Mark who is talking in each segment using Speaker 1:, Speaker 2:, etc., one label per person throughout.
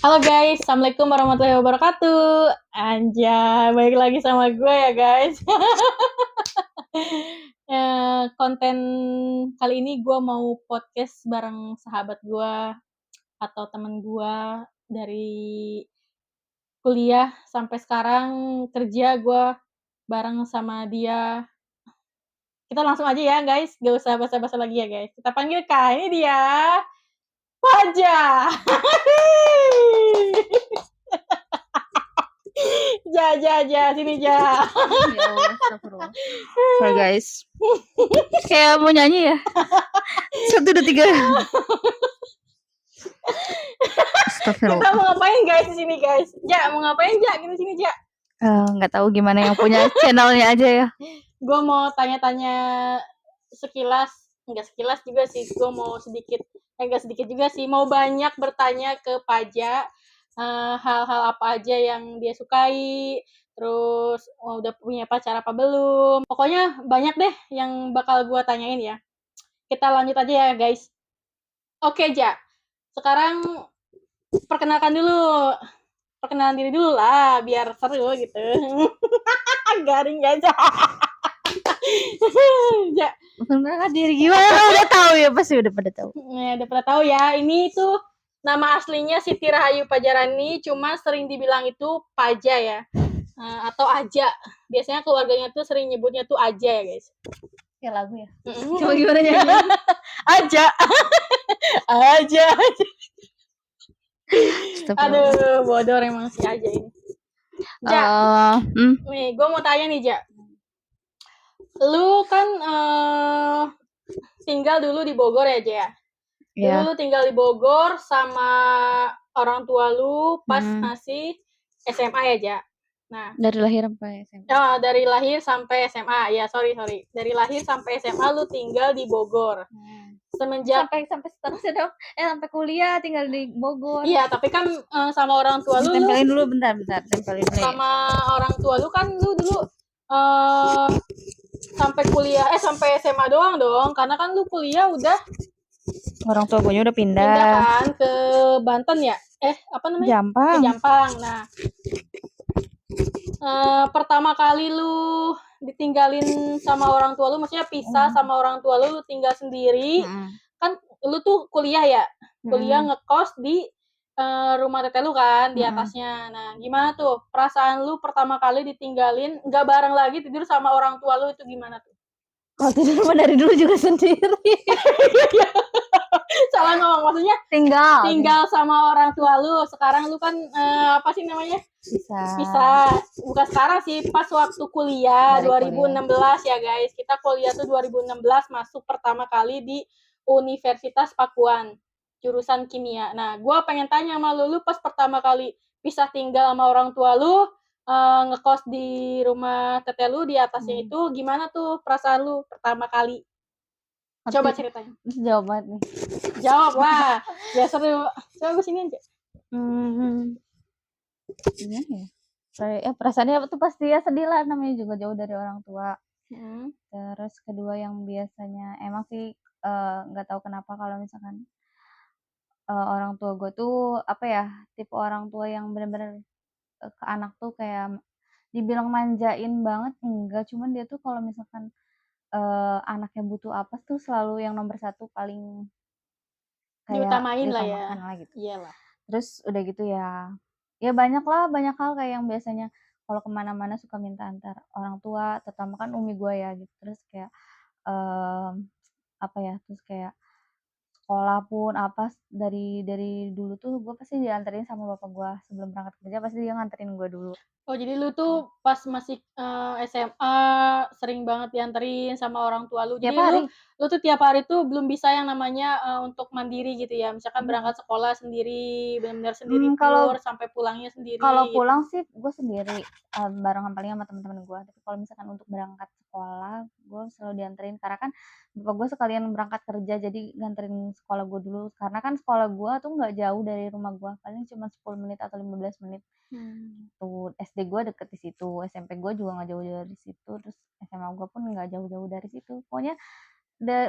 Speaker 1: Halo guys, Assalamualaikum warahmatullahi wabarakatuh. Anjay, balik lagi sama gue ya guys. Konten kali ini gue mau podcast bareng sahabat gue atau temen gue dari kuliah sampai sekarang kerja gue bareng sama dia. Kita langsung aja ya guys, gak usah basa-basa lagi ya guys. Kita panggilkan, ini dia, Faja. Sini Ja.
Speaker 2: Ya Allah, astagfirullah. Oke guys, kayak mau nyanyi ya. 1, 2, 3. Astagfirullah.
Speaker 1: Kita mau ngapain guys di sini guys? Ja, mau ngapain Ja? Kita sini Ja.
Speaker 2: Nggak tahu gimana yang punya channelnya aja ya.
Speaker 1: Gue mau tanya-tanya sekilas, enggak sekilas juga sih. Gue mau sedikit, enggak sedikit juga sih. Mau banyak bertanya ke Paja hal-hal apa aja yang dia sukai. Terus udah punya pacar apa belum? Pokoknya banyak deh yang bakal gue tanyain ya. Kita lanjut aja ya guys. Oke Ja, sekarang perkenalkan diri dulu lah biar seru gitu. Garing aja. Ja.
Speaker 2: Perkenalkan diri gimana? Udah tahu ya, pasti udah pada tahu.
Speaker 1: Udah pada tahu ya. Ini tuh nama aslinya Siti Rahayu Pajarani, cuma sering dibilang itu Paja ya. Atau Aja. Biasanya keluarganya tuh sering nyebutnya tuh Aja ya, guys.
Speaker 2: Kayak lagu ya. Coba gimana nyanyi?
Speaker 1: Aja. Aja. Aduh, bodoh emang si Aja ini. Ja, nih gue mau tanya nih Ja. Lu kan tinggal dulu di Bogor ya Ja? Dulu lu tinggal di Bogor sama orang tua lu pas masih SMA ya Ja? Nah,
Speaker 2: dari lahir sampai SMA.
Speaker 1: Oh, dari lahir sampai SMA. Ya, sorry. Dari lahir sampai SMA lu tinggal di Bogor. Semenjak
Speaker 2: sampai seterusnya dong. Sampai kuliah tinggal di Bogor.
Speaker 1: Iya, tapi kan sama orang tua lu.
Speaker 2: Tempelin dulu bentar, tempelin dulu.
Speaker 1: Sama orang tua lu kan lu dulu sampai kuliah sampai SMA doang dong, karena kan lu kuliah udah
Speaker 2: orang tua gue udah pindah
Speaker 1: kan ke Banten ya? Apa namanya?
Speaker 2: Jampang.
Speaker 1: Ke Jampang. Nah, pertama kali lu ditinggalin sama orang tua lu, maksudnya pisah sama orang tua lu tinggal sendiri. Kan lu tuh kuliah ya? Kuliah ngekos di rumah teteh lu kan, di atasnya. Nah, gimana tuh perasaan lu pertama kali ditinggalin, nggak bareng lagi tidur sama orang tua lu, itu gimana tuh?
Speaker 2: Kalau tidur mah dari dulu juga sendiri.
Speaker 1: Salah ngomong, maksudnya tinggal sama orang tua lu. Sekarang lu kan apa sih namanya? Bisa. Bukan sekarang sih, pas waktu kuliah dari 2016 ya guys. Kita kuliah tuh 2016 masuk pertama kali di Universitas Pakuan, jurusan kimia. Nah, gue pengen tanya sama lu pas pertama kali pisah tinggal sama orang tua lu, ngekos di rumah teteh lu di atasnya itu, gimana tuh perasaan lu pertama kali? Coba ceritain.
Speaker 2: Jawab banget nih.
Speaker 1: Jawab lah. Ya seru. Coba sini aja.
Speaker 2: Gimana ya? Perasaannya tuh pasti ya sedih lah, namanya juga jauh dari orang tua. Terus kedua yang biasanya emang sih nggak tahu kenapa kalau misalkan orang tua gue tuh apa ya, tipe orang tua yang benar-benar ke anak tuh kayak dibilang manjain banget enggak, cuman dia tuh kalau misalkan anaknya butuh apa tuh selalu yang nomor satu paling kayak
Speaker 1: diutamain lah ya.
Speaker 2: Gitu.
Speaker 1: Iyalah.
Speaker 2: Terus udah gitu ya banyak hal kayak yang biasanya kalau kemana-mana suka minta antar orang tua, terutama kan umi gue ya gitu. Terus kayak apa ya, terus kayak sekolah pun apa dari dulu tuh gue pasti dianterin sama bapak gue sebelum berangkat kerja, pasti dia nganterin gue dulu.
Speaker 1: Oh, jadi lu tuh pas masih SMA sering banget dianterin sama orang tua lu. Jadi lu tuh tiap hari tuh belum bisa yang namanya untuk mandiri gitu ya. Misalkan berangkat sekolah sendiri, benar-benar sendiri tur sampai pulangnya sendiri.
Speaker 2: Kalau pulang sih gue sendiri, barengan paling sama teman-teman gue. Tapi kalau misalkan untuk berangkat sekolah, gue selalu dianterin karena kan bapak gue sekalian berangkat kerja, jadi nganterin sekolah gue dulu. Karena kan sekolah gue tuh nggak jauh dari rumah gue, paling cuma 10 menit atau 15 menit. Tuh SD gue deket di situ, SMP gue juga nggak jauh dari situ, terus SMA gue pun nggak jauh-jauh dari situ. Pokoknya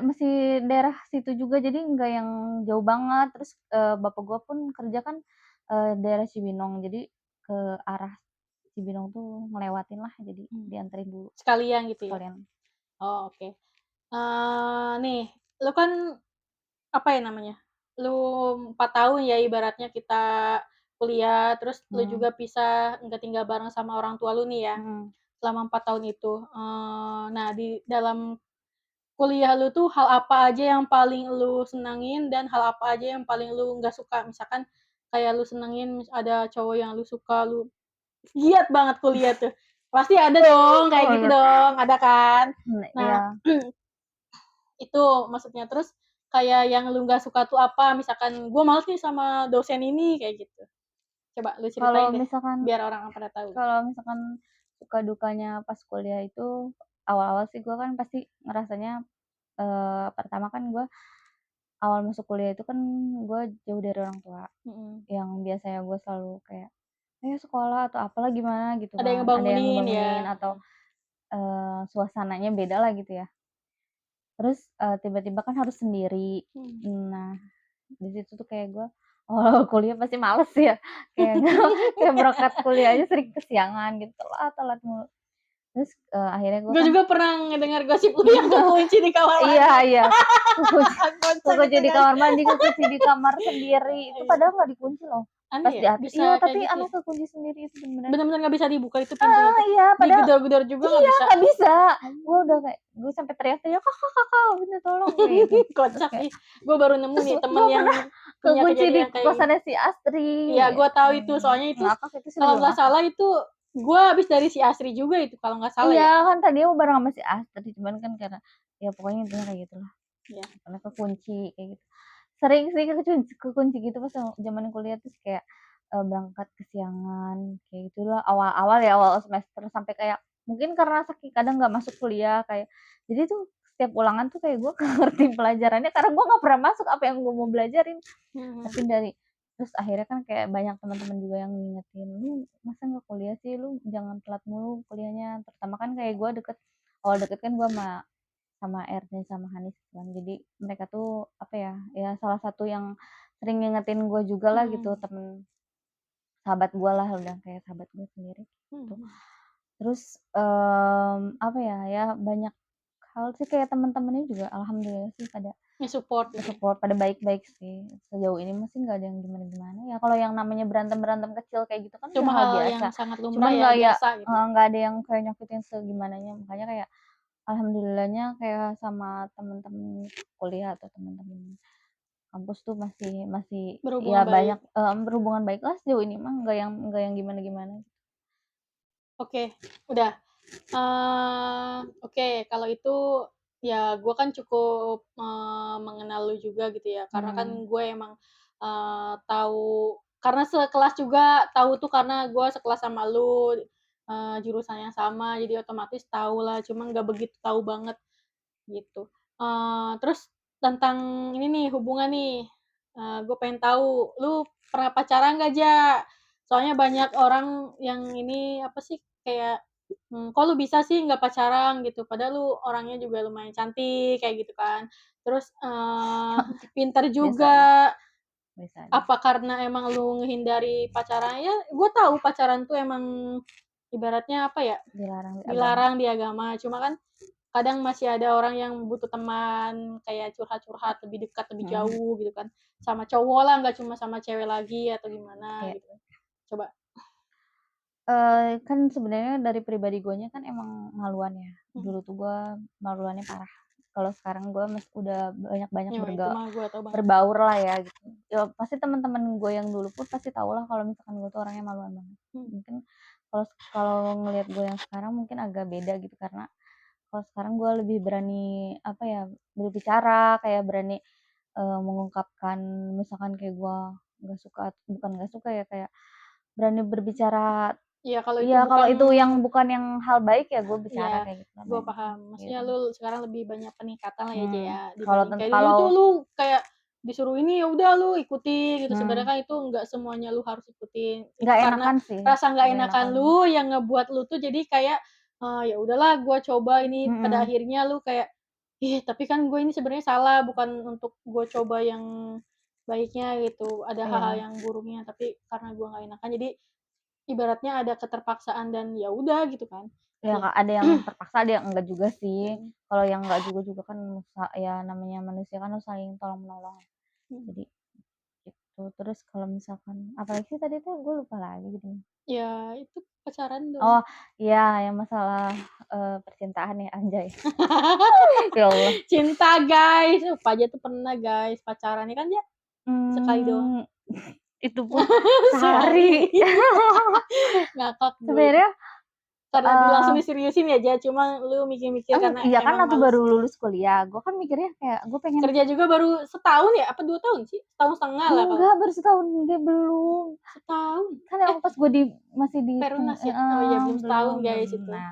Speaker 2: masih daerah situ juga, jadi nggak yang jauh banget. Terus bapak gue pun kerja kan daerah Cibinong. Jadi ke arah Cibinong tuh ngelewatin lah, jadi dianterin dulu
Speaker 1: Sekalian gitu ya?
Speaker 2: sekalian.
Speaker 1: Oh, oke. Nih, lu kan apa ya namanya, lu 4 tahun ya ibaratnya kita kuliah, terus lu juga pisah, nggak tinggal bareng sama orang tua lu nih ya, selama 4 tahun itu. Nah di dalam kuliah lu tuh hal apa aja yang paling lu senengin dan hal apa aja yang paling lu nggak suka? Misalkan kayak lu senengin ada cowok yang lu suka, lu giat banget kuliah tuh. Pasti ada dong kayak
Speaker 2: Oh
Speaker 1: gitu
Speaker 2: iya.
Speaker 1: dong, ada kan? Nah,
Speaker 2: Iya.
Speaker 1: itu maksudnya. Terus kayak yang lu nggak suka tuh apa? Misalkan, "Gua males nih sama dosen ini," kayak gitu. Coba lu
Speaker 2: Kalau
Speaker 1: ceritain deh,
Speaker 2: misalkan
Speaker 1: biar orang pada tahu.
Speaker 2: kalau misalkan suka dukanya pas kuliah itu, awal-awal sih gue kan pasti ngerasanya, pertama kan gue awal masuk kuliah itu kan gue jauh dari orang tua, yang biasanya gue selalu kayak, "Ayo sekolah," atau apalah gimana gitu
Speaker 1: Ada yang
Speaker 2: kan, ada yang
Speaker 1: ngebangunin ya?
Speaker 2: ngebangunin atau, suasananya beda lah gitu ya. Terus, tiba-tiba kan harus sendiri. Nah, di situ tuh kayak gue awal-awal kuliah pasti males ya, kayak kayak berangkat kuliah aja sering kesiangan gitu, telat mulu. Terus, akhirnya gue
Speaker 1: Gue
Speaker 2: kan
Speaker 1: juga pernah ngedengar gosip lu yang kekunci di kamar
Speaker 2: iya
Speaker 1: mandi.
Speaker 2: iya, kekunci
Speaker 1: Kocak
Speaker 2: kekunci
Speaker 1: itu
Speaker 2: di
Speaker 1: guys.
Speaker 2: kamar mandi, kekunci di kamar sendiri, itu padahal nggak dikunci loh. Pas
Speaker 1: Aneh ya, bisa
Speaker 2: iya,
Speaker 1: kayak
Speaker 2: tapi
Speaker 1: gitu ya?
Speaker 2: kekunci sendiri itu bener-bener
Speaker 1: Bener-bener nggak bisa dibuka itu pintunya tuh?
Speaker 2: iya, padahal
Speaker 1: Digedor-gedor juga nggak
Speaker 2: iya,
Speaker 1: bisa?
Speaker 2: nggak bisa. Gue udah kayak gue sampai teriak-teriak, Kak, minta tolong," kayak gitu. Terus
Speaker 1: Kocak
Speaker 2: kayak
Speaker 1: ih, gue baru nemu
Speaker 2: terus
Speaker 1: nih temen
Speaker 2: gue
Speaker 1: yang
Speaker 2: pernah
Speaker 1: punya
Speaker 2: kekunci di
Speaker 1: kejadian kayak gini.
Speaker 2: kosannya si Astri,
Speaker 1: Iya, gue tahu itu, soalnya itu
Speaker 2: ngakak itu sih
Speaker 1: kalau
Speaker 2: lebih
Speaker 1: nggak
Speaker 2: ngakak.
Speaker 1: salah itu gue habis dari si Asri juga itu kalau nggak salah
Speaker 2: Iya,
Speaker 1: ya.
Speaker 2: kan tadinya mau bareng sama si Astri, cuman kan karena ya pokoknya intinya kayak gitulah,
Speaker 1: Iya.
Speaker 2: karena kekunci kayak gitu. Sering sih kekunci gitu pas zaman kuliah, terus kayak, berangkat kesiangan kayak gitulah awal-awal ya, awal semester sampai kayak mungkin karena saking kadang nggak masuk kuliah kayak jadi tuh setiap ulangan tuh kayak gue nggak ngerti pelajarannya karena gue nggak pernah masuk apa yang gue mau belajarin. Tapi terus akhirnya kan kayak banyak teman-teman juga yang ngingetin, "Lu masa nggak kuliah sih? Lu jangan telat mulu kuliahnya." Terutama kan kayak gue awal deket kan gue sama Ernest sama Hanis kan. Jadi mereka tuh apa ya, ya salah satu yang sering ngingetin gue juga lah gitu, temen sahabat gue lah, udah kayak sahabat gue sendiri gitu. Terus, apa ya, ya banyak hal sih kayak temen-temennya juga alhamdulillah sih pada
Speaker 1: Nge-support gitu ya.
Speaker 2: support, pada baik-baik sih. Sejauh ini masih nggak ada yang gimana-gimana. Ya kalau yang namanya berantem-berantem kecil kayak gitu kan udah
Speaker 1: Cuma
Speaker 2: hal
Speaker 1: hal yang
Speaker 2: biasa.
Speaker 1: sangat lumrah
Speaker 2: Cuman
Speaker 1: ya,
Speaker 2: nggak ya
Speaker 1: biasa gitu.
Speaker 2: nggak ada yang kayak nyakitin segimananya. Makanya kayak alhamdulillahnya kayak sama temen-temen kuliah atau temen-temen kampus tuh masih masih ya
Speaker 1: Berhubungan baik.
Speaker 2: banyak, berhubungan baik lah sejauh ini mah, nggak yang gimana-gimana.
Speaker 1: Oke, udah. Oke, kalau itu ya gue kan cukup, mengenal lu juga gitu ya, karena kan gue emang, tahu karena sekelas juga, tahu tuh karena gue sekelas sama lu, jurusan yang sama, jadi otomatis tahu lah, cuma nggak begitu tahu banget gitu. Terus tentang ini nih, hubungan nih, gue pengen tahu, lu pernah pacaran nggak, Ja? Soalnya banyak orang yang ini, apa sih, kayak, "Kok lu bisa sih nggak pacaran?" Gitu, padahal lu orangnya juga lumayan cantik, kayak gitu kan. Terus, pinter
Speaker 2: Biasa aja
Speaker 1: juga.
Speaker 2: biasa aja.
Speaker 1: Apa karena emang lu ngehindari pacaran? Ya, gue tahu pacaran tuh emang ibaratnya apa ya,
Speaker 2: Dilarang di agama.
Speaker 1: dilarang di agama, cuma kan kadang masih ada orang yang butuh teman, kayak curhat-curhat lebih dekat, lebih jauh gitu kan, sama cowok lah, nggak cuma sama cewek lagi atau gimana
Speaker 2: Kayak
Speaker 1: gitu kan. Coba.
Speaker 2: kan sebenarnya dari pribadi guanya kan emang maluan ya. Dulu tuh gue maluannya parah. Kalau sekarang gue udah banyak-banyak
Speaker 1: Ya itu mah gue tau banget.
Speaker 2: berbaur lah ya gitu. Ya pasti teman-teman gue yang dulu pun pasti tahu lah kalau misalkan gue tuh orangnya maluan banget. Mungkin kalau kalau ngelihat gue yang sekarang mungkin agak beda gitu karena kalau sekarang gue lebih berani apa ya, berbicara, kayak berani, mengungkapkan misalkan kayak gue bukan nggak suka ya, kayak berani berbicara.
Speaker 1: Iya, kalau itu
Speaker 2: Iya, kalau
Speaker 1: bukan.
Speaker 2: itu yang bukan yang hal baik ya gue bicara
Speaker 1: Iya,
Speaker 2: kayak gitu lah
Speaker 1: gue
Speaker 2: baiknya,
Speaker 1: paham. Maksudnya
Speaker 2: gitu.
Speaker 1: lu sekarang lebih banyak peningkatan lah ya, Ja, ya,
Speaker 2: Kalau
Speaker 1: dibanding kayak dulu tuh lu kayak disuruh ini, ya udah lu ikutin gitu, sebenarnya kan itu nggak semuanya lu harus ikutin. Itu
Speaker 2: nggak
Speaker 1: karena
Speaker 2: enakan sih,
Speaker 1: rasa nggak
Speaker 2: nggak
Speaker 1: enakan
Speaker 2: enakan.
Speaker 1: lu yang ngebuat lu tuh jadi kayak, ya udahlah gue coba ini, pada akhirnya lu kayak, "Ih, tapi kan gue ini sebenarnya salah, bukan untuk gue coba yang baiknya gitu, ada hal-hal
Speaker 2: Iya.
Speaker 1: yang buruknya, tapi karena gue nggak enakan jadi ibaratnya ada keterpaksaan dan ya udah gitu kan.
Speaker 2: Ya
Speaker 1: Iya.
Speaker 2: ada yang terpaksa, ada yang enggak juga sih.
Speaker 1: Mhm.
Speaker 2: Kalau yang enggak juga kan ya namanya manusia kan harus saling tolong-menolong.
Speaker 1: Mhm.
Speaker 2: Jadi gitu. Terus kalau misalkan apalagi sih tadi tuh gue lupa lagi gitu.
Speaker 1: Ya itu pacaran
Speaker 2: Oh,
Speaker 1: doang.
Speaker 2: iya yang masalah, percintaan ya, anjay. Ya Allah.
Speaker 1: Cinta guys, Fajar tuh pernah guys pacaran ya kan ya? Sekali doang.
Speaker 2: Itu pun
Speaker 1: Sehari.
Speaker 2: sehari.
Speaker 1: Ngakak gue itu.
Speaker 2: Sebenarnya,
Speaker 1: Karena langsung diseriusin aja, cuma lu mikir-mikir karena
Speaker 2: iya kan
Speaker 1: emang
Speaker 2: aku
Speaker 1: males.
Speaker 2: baru lulus kuliah, gue kan mikirnya kayak gue pengen
Speaker 1: Kerja juga baru setahun ya? Apa 2 tahun sih? Setahun setengah lah kalau.
Speaker 2: enggak, baru setahun dia belum.
Speaker 1: Setahun?
Speaker 2: Kan emang pas gue masih di
Speaker 1: Perumnas ya? Oh iya belum setahun
Speaker 2: belum.
Speaker 1: guys itu.
Speaker 2: Nah,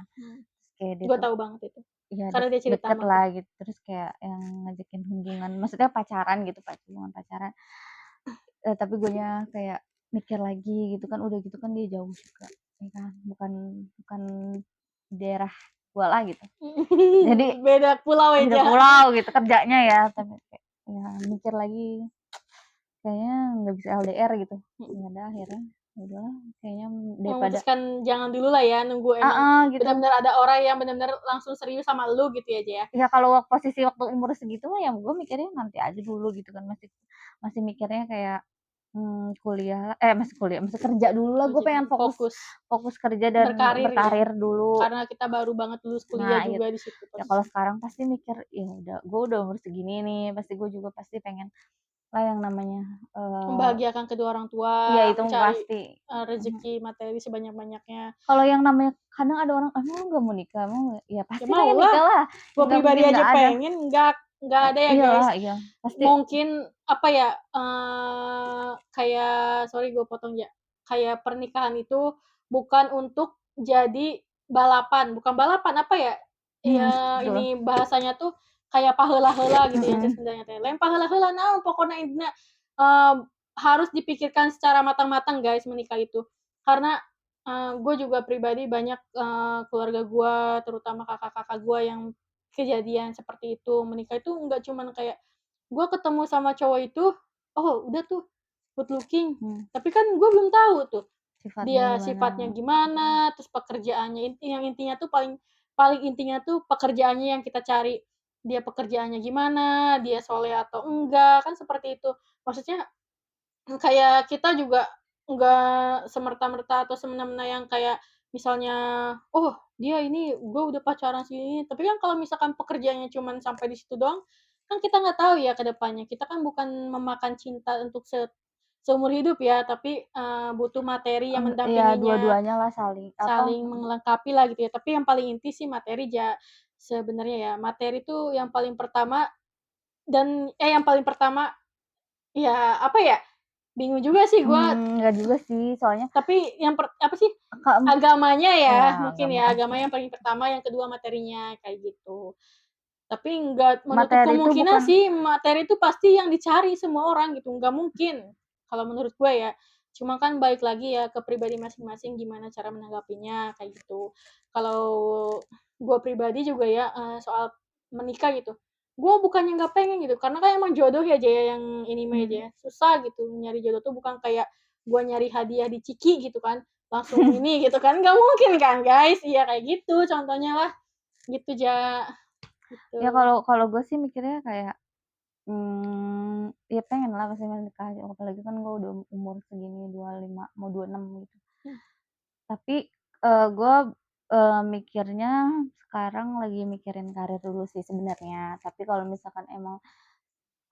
Speaker 2: kayak dia
Speaker 1: Gue
Speaker 2: tuh
Speaker 1: tahu banget itu.
Speaker 2: ya
Speaker 1: Karena dia cerita
Speaker 2: deket
Speaker 1: sama gue.
Speaker 2: lah gitu, terus kayak yang ngajakin hubungan, maksudnya pacaran gitu, hubungan pacaran. Tapi guenya kayak mikir lagi gitu kan, udah gitu kan dia jauh juga, ya kan, bukan daerah gua lah gitu. Jadi
Speaker 1: Beda pulau
Speaker 2: beda
Speaker 1: aja.
Speaker 2: pulau gitu kerjanya ya, tapi kayak ya mikir lagi kayaknya nggak bisa LDR gitu. Ya udah akhirnya ya udahlah kayaknya daripada
Speaker 1: Memutuskan jangan dulu lah ya, nunggu emang
Speaker 2: gitu.
Speaker 1: benar-benar ada orang yang benar-benar langsung serius sama lu gitu ya, Ja, ya?
Speaker 2: Ya kalau posisi waktu umur segitu mah ya gue mikirnya nanti aja dulu gitu kan, masih mikirnya kayak, masih kerja dulu lah, gue
Speaker 1: Kerja,
Speaker 2: pengen fokus kerja dan
Speaker 1: berkarir ya?
Speaker 2: berkarir dulu.
Speaker 1: Karena kita baru banget lulus kuliah
Speaker 2: Nah
Speaker 1: juga di situ
Speaker 2: ya kalau
Speaker 1: posisinya.
Speaker 2: sekarang pasti mikir, ya gue udah umur segini nih, pasti gue juga pasti pengen lah yang namanya,
Speaker 1: Membahagiakan kedua orang
Speaker 2: iya
Speaker 1: tua,
Speaker 2: itu
Speaker 1: mencari,
Speaker 2: pasti.
Speaker 1: rezeki materi sebanyak-banyaknya.
Speaker 2: Kalau yang namanya kadang ada orang, "Emang lu nggak mau nikah? Emang ya
Speaker 1: Ya
Speaker 2: pasti pengen
Speaker 1: maulah,
Speaker 2: nikah lah,
Speaker 1: gue
Speaker 2: nggak
Speaker 1: pribadi
Speaker 2: mungkin
Speaker 1: aja
Speaker 2: nggak ada."
Speaker 1: pengen, nggak ada ya guys.
Speaker 2: Iyalah, iya pasti.
Speaker 1: Mungkin apa ya, kayak sorry gue potong ya, kayak pernikahan itu bukan untuk jadi balapan, bukan balapan, apa ya, ya
Speaker 2: Betul.
Speaker 1: ini bahasanya tuh kayak paheula-heula gitu yang
Speaker 2: Mhm.
Speaker 1: Sundanya teh, lain paheula-heula naon pokona intina, eee, harus dipikirkan secara matang-matang guys menikah itu. Karena, gue juga pribadi banyak, keluarga gue, terutama kakak-kakak gue yang kejadian seperti itu, menikah itu nggak cuman kayak gue ketemu sama cowok itu, oh udah tuh good looking, tapi kan gue belum tahu tuh
Speaker 2: Sifatnya
Speaker 1: dia
Speaker 2: gimana?
Speaker 1: sifatnya gimana, terus pekerjaannya yang intinya tuh paling paling intinya tuh pekerjaannya yang kita cari. Dia pekerjaannya gimana, dia soleh atau enggak, kan seperti itu. Maksudnya kayak kita juga nggak semerta-merta atau semena-mena yang kayak misalnya, "Oh, dia ini gue udah pacaran segini," tapi kan kalau misalkan pekerjaannya cuman sampai di situ doang, kan kita nggak tahu ya ke depannya. Kita kan bukan memakan cinta untuk seumur hidup ya, tapi, butuh materi yang
Speaker 2: Iya
Speaker 1: mendampinginya,
Speaker 2: dua-duanya lah saling
Speaker 1: saling melengkapi lah gitu ya. Tapi yang paling inti sih materi sebenarnya ya, materi tuh yang paling pertama yang paling pertama ya apa ya, bingung juga sih gua,
Speaker 2: enggak juga sih soalnya
Speaker 1: tapi yang apa sih,
Speaker 2: mungkin
Speaker 1: agamanya ya,
Speaker 2: ya
Speaker 1: mungkin
Speaker 2: agama
Speaker 1: ya,
Speaker 2: pasti.
Speaker 1: agamanya yang paling pertama, yang kedua materinya, kayak gitu. Tapi nggak menutup
Speaker 2: Materi itu
Speaker 1: kemungkinan
Speaker 2: bukan
Speaker 1: sih materi itu pasti yang dicari semua orang gitu, nggak mungkin, kalau menurut gue ya. Cuma kan balik lagi ya ke pribadi masing-masing gimana cara menanggapinya, kayak gitu. Kalau gue pribadi juga ya, soal menikah gitu, gue bukannya nggak pengen gitu, karena kan emang jodoh ya, Ja, yang ini mah ya, Ja, susah gitu nyari jodoh tuh bukan kayak gue nyari hadiah di Ciki gitu kan, langsung ini gitu kan, nggak mungkin kan guys, iya kayak gitu contohnya lah, gitu Ja, gitu.
Speaker 2: ya kalau gue sih mikirnya kayak, ya pengen lah pasti menikah, apalagi kan gue udah umur segini 25 mau 26 gitu. Tapi, gue, mikirnya sekarang lagi mikirin karir dulu sih sebenarnya, tapi kalau misalkan emang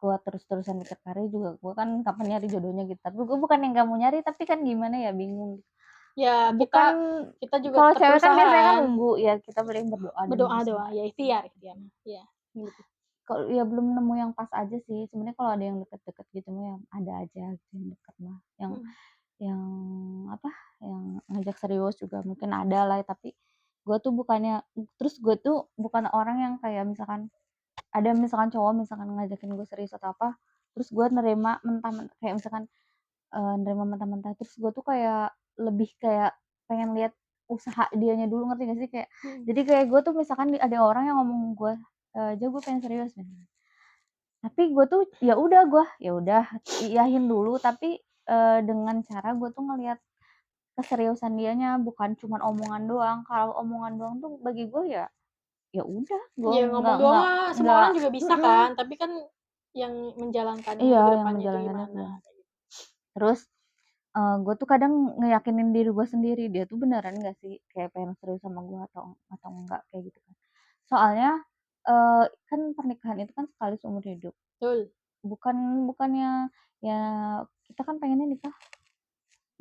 Speaker 2: gue terus-terusan mikir karir juga gue kan kapan nyari jodohnya gitu, tapi gue bukan yang nggak mau nyari, tapi kan gimana ya bingung.
Speaker 1: Ya
Speaker 2: Bukan
Speaker 1: kita juga
Speaker 2: kalau
Speaker 1: tetap
Speaker 2: cewek kan
Speaker 1: berusaha
Speaker 2: biasanya kan
Speaker 1: kan,
Speaker 2: nunggu ya, kita paling berdoa dan
Speaker 1: berdoa-doa,
Speaker 2: berusaha.
Speaker 1: ya ikhtiar ikhtiar, iya, gitu.
Speaker 2: Kalau ya belum nemu yang pas aja sih, sebenarnya kalau ada yang deket-deket gitu mah ya ada aja gitu yang deket mah,
Speaker 1: Mhm.
Speaker 2: yang apa, yang ngajak serius juga mungkin ada lah, tapi gue tuh bukannya terus gue tuh bukan orang yang kayak misalkan ada misalkan cowok misalkan ngajakin gue serius atau apa, terus gue nerima mentah-mentah kayak misalkan, nerima mentah-mentah, terus gue tuh kayak lebih kayak pengen lihat usaha dianya dulu, ngerti gak sih? Kayak
Speaker 1: Mhm.
Speaker 2: jadi kayak gue tuh misalkan ada orang yang ngomong gue, "Ja gue pengen serius," Tapi gue tuh ya udah iyahin dulu, tapi dengan cara gue tuh ngelihat keseriusan dianya, bukan cuman omongan doang. Kalau omongan doang tuh bagi gue ya udah, gue
Speaker 1: Ya ngomong doang mah semua
Speaker 2: nggak
Speaker 1: orang juga bisa kan, tapi kan yang menjalankannya
Speaker 2: iya,
Speaker 1: ke
Speaker 2: yang
Speaker 1: depannya itu
Speaker 2: menjalankannya
Speaker 1: gimana.
Speaker 2: gue. Terus gue tuh kadang ngeyakinin diri gue sendiri, dia tuh beneran nggak sih kayak pengen serius sama gue atau enggak kayak gitu kan. Soalnya kan pernikahan itu kan sekali seumur hidup.
Speaker 1: Betul.
Speaker 2: Bukannya ya kita kan pengennya nikah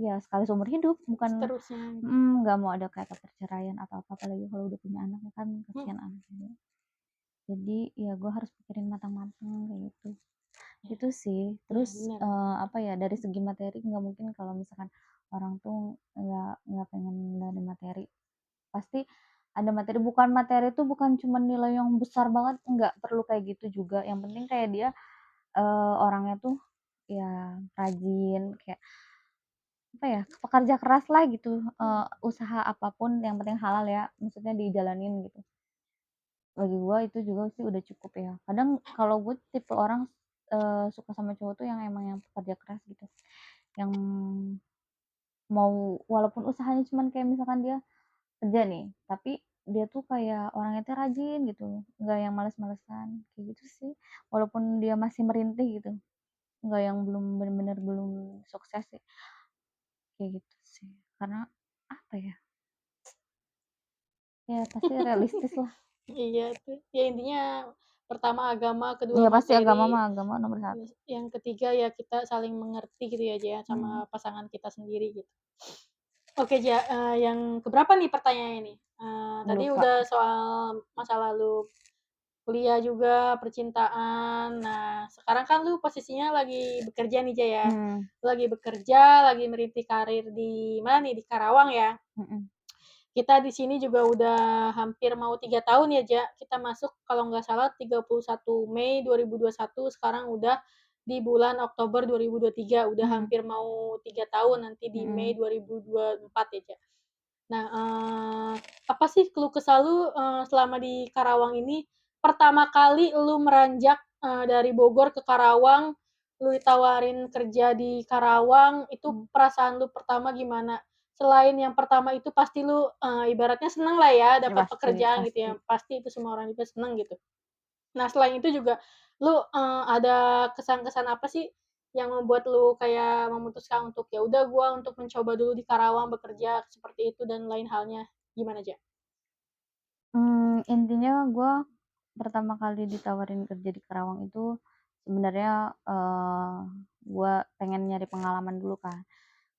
Speaker 2: ya sekali seumur hidup, bukan
Speaker 1: Seterusnya.
Speaker 2: nggak mau ada kata perceraian atau apa, apalagi kalau udah punya anak kan kasihan anaknya. Jadi ya gue harus pikirin matang-matang kayak gitu. Itu sih. Terus apa ya, dari segi materi nggak mungkin kalau misalkan orang tuh nggak pengen dari materi. Pasti ada materi, bukan cuma nilai yang besar banget, nggak perlu kayak gitu juga. Yang penting kayak dia orangnya tuh ya rajin, kayak apa ya, pekerja keras lah gitu, usaha apapun yang penting halal ya, maksudnya dijalanin gitu. Bagi gue itu juga sih udah cukup ya. Kadang kalau gue tipe orang suka sama cowok tuh yang emang yang pekerja keras gitu, yang mau walaupun usahanya cuman kayak misalkan dia kerja nih, tapi dia tuh kayak orangnya tuh rajin gitu, nggak yang males-malesan, kayak gitu sih. Walaupun dia masih merintih gitu, nggak yang belum bener-bener belum sukses sih, kayak gitu sih. Karena apa ya, ya pasti realistis lah.
Speaker 1: Iya tuh. Ya intinya pertama agama, kedua
Speaker 2: Ya pasti
Speaker 1: materi,
Speaker 2: agama nomor satu.
Speaker 1: yang ketiga ya kita saling mengerti gitu ya Ja, sama pasangan kita sendiri gitu. Oke Ja, yang keberapa nih pertanyaannya nih? Tadi
Speaker 2: Lupa.
Speaker 1: udah soal masa lalu kuliah juga, percintaan. Nah, sekarang kan lu posisinya lagi bekerja nih Ja ya. Lu lagi bekerja, lagi merintis karir di mana nih? Di Karawang ya? Kita di sini juga udah hampir mau 3 tahun ya, Ja. Kita masuk kalau nggak salah 31 Mei 2021, sekarang udah di bulan Oktober 2023, udah hampir mau 3 tahun nanti di Mei 2024 ya, Ja. Nah, apa sih keluh kesah lu, selama di Karawang ini? Pertama kali lu meranjak, dari Bogor ke Karawang, lu ditawarin kerja di Karawang, itu perasaan lu pertama gimana? Selain yang pertama itu pasti lu, ibaratnya seneng lah ya
Speaker 2: Ya
Speaker 1: dapat
Speaker 2: pasti
Speaker 1: pekerjaan gitu
Speaker 2: pasti.
Speaker 1: ya, pasti itu semua orang juga seneng gitu. Nah, selain itu juga lu, ada kesan-kesan apa sih yang membuat lu kayak memutuskan untuk, "Ya udah gua untuk mencoba dulu di Karawang bekerja," seperti itu dan lain halnya, gimana, Ja?
Speaker 2: Intinya gue pertama kali ditawarin kerja di Karawang itu sebenarnya, gue pengen nyari pengalaman dulu kan.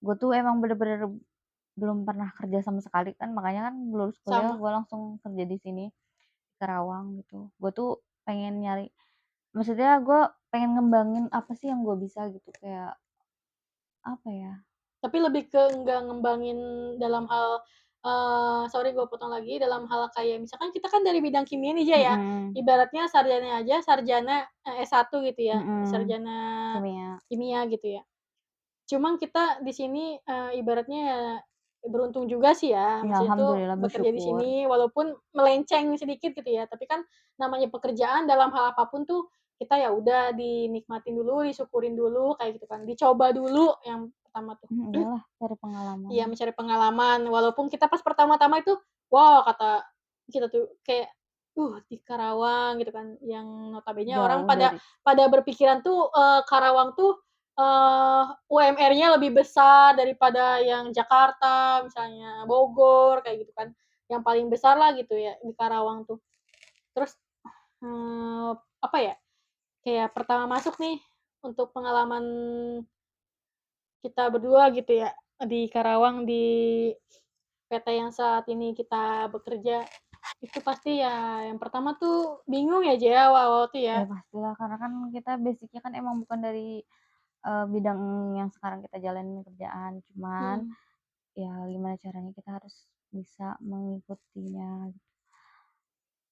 Speaker 2: Gue tuh emang bener-bener belum pernah kerja sama sekali kan, makanya kan lulus kuliah
Speaker 1: Sama.
Speaker 2: gue langsung kerja di sini, di Karawang gitu. Gue tuh pengen nyari, maksudnya gue pengen ngembangin apa sih yang gue bisa gitu, kayak apa ya.
Speaker 1: Tapi lebih ke nggak ngembangin dalam hal, sorry gue potong lagi, dalam hal kayak misalkan kita kan dari bidang kimia nih, Ja, ya. Ibaratnya sarjana aja sarjana, S1 gitu ya, sarjana
Speaker 2: Kimia.
Speaker 1: kimia gitu ya. Cuman kita di sini, ibaratnya ya beruntung juga sih ya,
Speaker 2: Ya
Speaker 1: maksudnya tuh
Speaker 2: alhamdulillah
Speaker 1: bekerja di
Speaker 2: bersyukur.
Speaker 1: sini walaupun melenceng sedikit gitu ya, tapi kan namanya pekerjaan dalam hal apapun tuh kita ya udah dinikmatin dulu, disyukurin dulu kayak gitu kan, dicoba dulu yang pertama tuh.
Speaker 2: Iyalah cari pengalaman.
Speaker 1: Iya, mencari pengalaman walaupun kita pas pertama-tama itu, wow kata kita tuh kayak, di Karawang gitu kan, yang notabene orang
Speaker 2: Jauh
Speaker 1: pada
Speaker 2: dari
Speaker 1: pada berpikiran tuh, Karawang tuh, UMR-nya lebih besar daripada yang Jakarta, misalnya Bogor, kayak gitu kan. Yang paling besar lah gitu ya di Karawang tuh. Terus, apa ya, kayak pertama masuk nih untuk pengalaman kita berdua gitu ya, di Karawang, di PT yang saat ini kita bekerja, itu pasti ya yang pertama tuh bingung ya, Ja, awal-awal tuh ya.
Speaker 2: Ya pastilah, karena kan kita basic-nya kan emang bukan dari, bidang yang sekarang kita jalanin kerjaan, cuman ya gimana caranya kita harus bisa mengikutinya.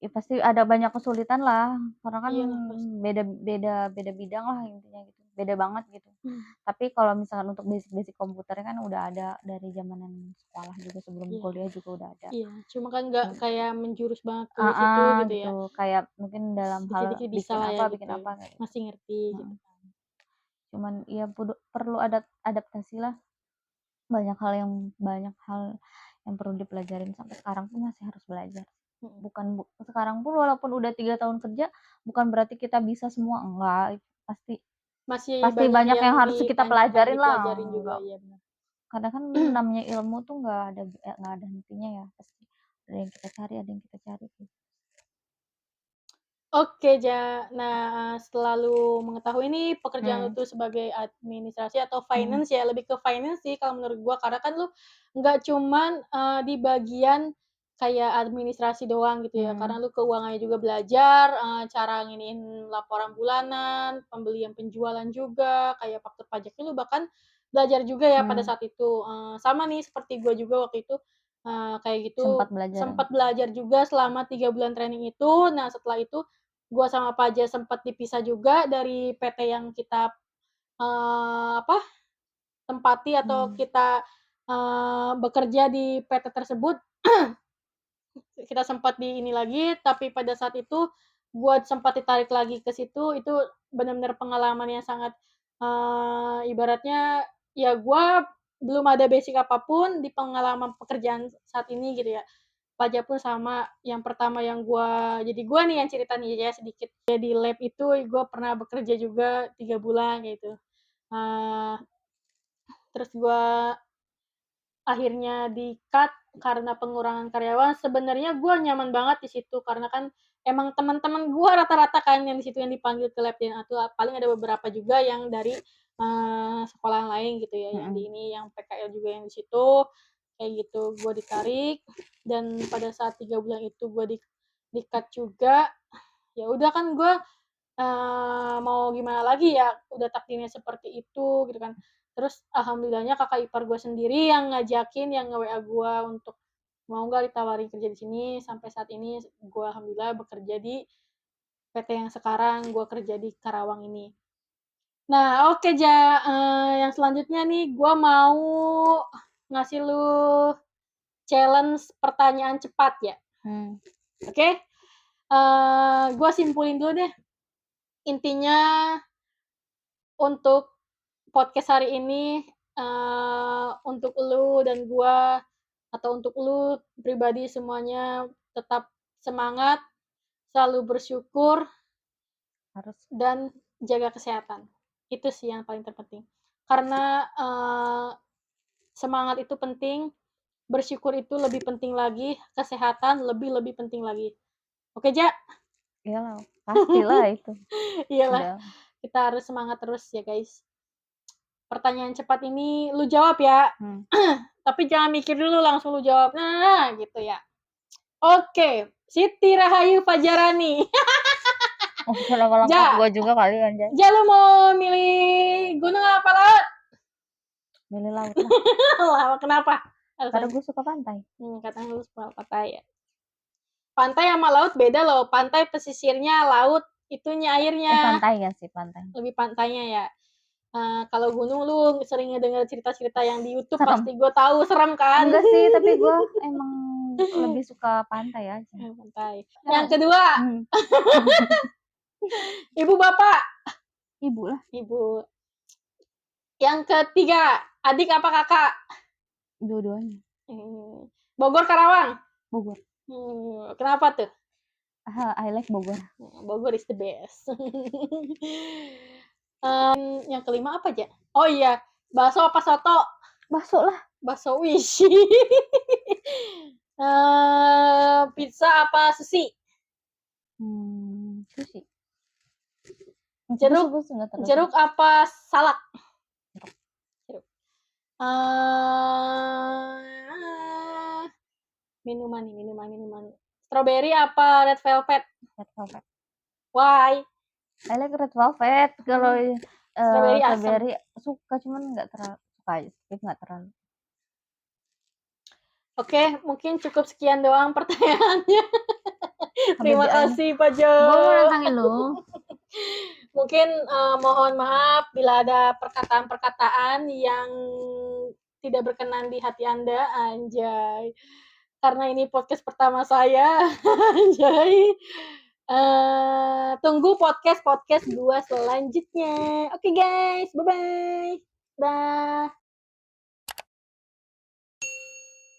Speaker 2: Ya pasti ada banyak kesulitan lah, karena kan
Speaker 1: Iyalah pasti.
Speaker 2: beda beda beda bidang lah intinya gitu. beda banget gitu. Tapi kalau misalkan untuk basic-basic komputer kan udah ada dari zamanan sekolah juga, sebelum kuliah juga udah ada.
Speaker 1: Iya, cuma kan nggak kayak menjurus banget ke situ gitu ya.
Speaker 2: Kayak mungkin dalam hal
Speaker 1: Dikit-dikit bisa
Speaker 2: bikin
Speaker 1: lah ya
Speaker 2: apa,
Speaker 1: gitu.
Speaker 2: bikin apa kayak gitu.
Speaker 1: Masih ngerti gitu kan.
Speaker 2: Cuman ya perlu adaptasi lah. Banyak hal yang perlu dipelajarin, sampai sekarang pun masih harus belajar. Sekarang pun walaupun udah 3 tahun kerja, bukan berarti kita bisa semua, enggak. Pasti
Speaker 1: Masih
Speaker 2: banyak yang harus kita pelajarin lah.
Speaker 1: dipelajarin juga, iya benar.
Speaker 2: Karena kan namanya ilmu tuh nggak ada hentinya ya. Pasti ada yang kita cari gitu.
Speaker 1: Oke, nah setelah lu mengetahui nih pekerjaan lu tuh sebagai administrasi atau finance ya, lebih ke finance sih kalau menurut gua, karena kan lu nggak cuman, di bagian kayak administrasi doang gitu ya, karena lu keuangannya juga belajar, cara nginiin laporan bulanan, pembelian penjualan juga, kayak faktur pajaknya lu bahkan belajar juga ya pada saat itu, sama nih seperti gua juga waktu itu, kayak gitu, sempat belajar juga selama 3 bulan training itu. Nah setelah itu gua sama Paja sempat dipisah juga dari PT yang kita, tempati atau kita, bekerja di PT tersebut. Kita sempat di ini lagi, tapi pada saat itu gua sempat ditarik lagi ke situ, itu benar-benar pengalaman yang sangat, ibaratnya ya gua belum ada basic apapun di pengalaman pekerjaan saat ini gitu ya. Paja pun sama, yang pertama yang jadi gua nih yang cerita nih ya sedikit. Ya di lab itu gua pernah bekerja juga 3 bulan gitu. Terus gua akhirnya di-cut karena pengurangan karyawan. Sebenarnya gua nyaman banget di situ karena kan emang teman-teman gua rata-rata kan yang di situ yang dipanggil ke lab dan atau paling ada beberapa juga yang dari, sekolah lain gitu ya, yang di ini, yang PKL juga yang di situ, kayak gitu. Gua ditarik dan pada saat 3 bulan itu gua di-cut juga. Ya udah kan gua, mau gimana lagi ya, udah takdirnya seperti itu gitu kan. Terus alhamdulillahnya kakak ipar gua sendiri yang ngajakin, yang nge-WA gua untuk mau nggak ditawarin kerja di sini. Sampai saat ini gua alhamdulillah bekerja di PT yang sekarang gua kerja di Karawang ini. Nah, oke yang selanjutnya nih gua mau ngasih lu challenge pertanyaan cepat ya. Oke? Gua simpulin dulu deh. Intinya untuk podcast hari ini, untuk lu dan gua atau untuk lu pribadi semuanya tetap semangat, selalu bersyukur, dan jaga kesehatan. Itu sih yang paling terpenting. Karena, semangat itu penting, bersyukur itu lebih penting lagi, kesehatan lebih penting lagi. Oke, Ja?
Speaker 2: Iyalah, pastilah itu.
Speaker 1: Iyalah, kita harus semangat terus ya, guys. Pertanyaan cepat ini lu jawab ya. Tapi jangan mikir dulu langsung lu jawab. Nah, gitu ya. Oke, Siti Rahayu Fajarani.
Speaker 2: Nama lengkap gua juga kali anjay.
Speaker 1: Ja, lu mau milih gunung apa laut?
Speaker 2: Milih laut
Speaker 1: lah. Kenapa?
Speaker 2: Karena gua suka pantai.
Speaker 1: Katanya lu suka pantai ya. Pantai sama laut beda loh. Pantai pesisirnya, laut itunya airnya.
Speaker 2: Pantai ya sih, pantai.
Speaker 1: Lebih pantainya ya. Kalau gunung lu sering ngedenger cerita-cerita yang di YouTube, pasti gue tahu serem kan?
Speaker 2: Enggak sih, tapi gue emang lebih suka pantai aja.
Speaker 1: Pantai. Yang kedua, ibu bapak?
Speaker 2: Ibu lah.
Speaker 1: Ibu. Yang ketiga, adik apa kakak?
Speaker 2: Dua-duanya.
Speaker 1: Bogor Karawang?
Speaker 2: Bogor.
Speaker 1: Kenapa tuh?
Speaker 2: I like Bogor.
Speaker 1: Bogor is the best. Yang kelima apa aja? Oh iya, bakso apa soto?
Speaker 2: Bakso lah.
Speaker 1: Bakso wish. Pizza apa sushi?
Speaker 2: Sushi.
Speaker 1: Jeruk apa salak? Jeruk. Minuman. Strawberry apa red velvet?
Speaker 2: Red velvet.
Speaker 1: Why?
Speaker 2: I like red velvet. Kalau strawberry suka, cuman nggak terlalu suka aja, nggak terlalu.
Speaker 1: Oke, mungkin cukup sekian doang pertanyaannya. Terima kasih Pak Jo.
Speaker 2: Gue mau nantangin lu.
Speaker 1: Mungkin mohon maaf bila ada perkataan-perkataan yang tidak berkenan di hati Anda, anjay. Karena ini podcast pertama saya, anjay. Tunggu podcast-podcast 2 selanjutnya. Oke guys, bye-bye. Dah.